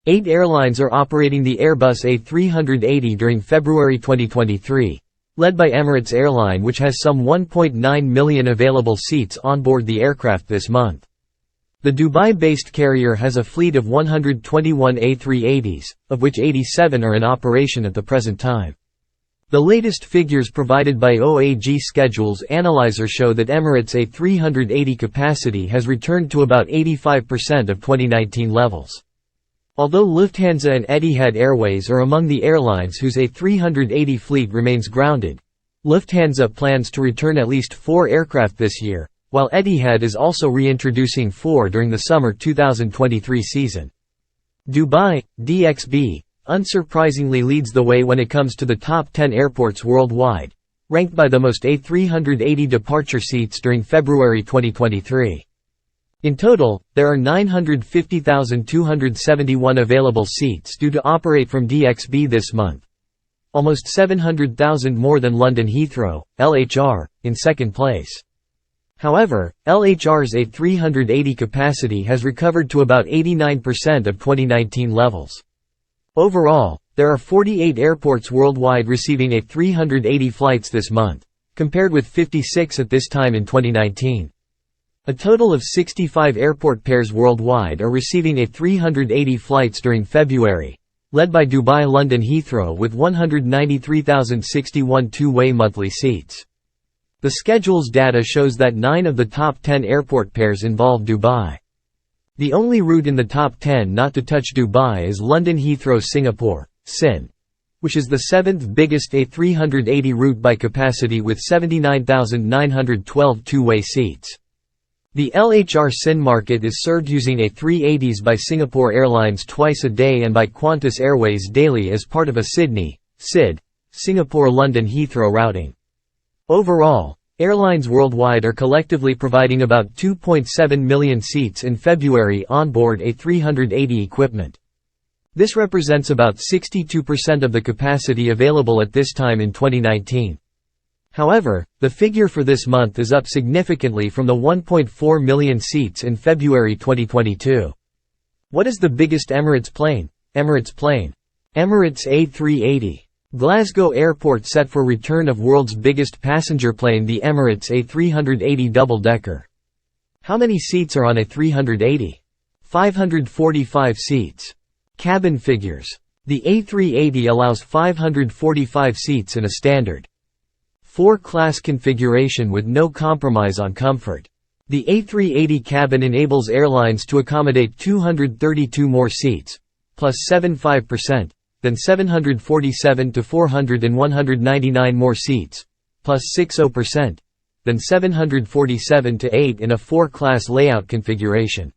8 airlines are operating the Airbus A380 during February 2023, led by Emirates Airline, which has some 1.9 million available seats on board the aircraft this month. The Dubai-based carrier has a fleet of 121 A380s, of which 87 are in operation at the present time. The latest figures provided by OAG Schedules Analyzer show that Emirates A380 capacity has returned to about 85% of 2019 levels. Although Lufthansa and Etihad Airways are among the airlines whose A380 fleet remains grounded, Lufthansa plans to return at least 4 aircraft this year, while Etihad is also reintroducing 4 during the summer 2023 season. Dubai, DXB, unsurprisingly leads the way when it comes to the top 10 airports worldwide, ranked by the most A380 departure seats during February 2023. In total, there are 950,271 available seats due to operate from DXB this month. Almost 700,000 more than London Heathrow, LHR, in second place. However, LHR's A380 capacity has recovered to about 89% of 2019 levels. Overall, there are 48 airports worldwide receiving A380 flights this month, compared with 56 at this time in 2019. A total of 65 airport pairs worldwide are receiving A380 flights during February, led by Dubai London Heathrow with 193,061 two-way monthly seats. The schedule's data shows that 9 of the top 10 airport pairs involve Dubai. The only route in the top 10 not to touch Dubai is London Heathrow Singapore, SIN, which is the 7th biggest A380 route by capacity with 79,912 two-way seats. The LHR SIN market is served using A380s by Singapore Airlines twice a day and by Qantas Airways daily as part of a Sydney, SID, Singapore-London Heathrow routing. Overall, airlines worldwide are collectively providing about 2.7 million seats in February onboard A380 equipment. This represents about 62% of the capacity available at this time in 2019. However, the figure for this month is up significantly from the 1.4 million seats in February 2022. What is the biggest Emirates plane? Emirates plane. Emirates A380. Glasgow Airport set for return of world's biggest passenger plane, the Emirates A380 double-decker. How many seats are on A380? 545 seats. Cabin figures. The A380 allows 545 seats in a standard 4-class configuration with no compromise on comfort. The A380 cabin enables airlines to accommodate 232 more seats, plus 75%, than 747 to 400 and 199 more seats, plus 60%, than 747 to 8 in a 4-class layout configuration.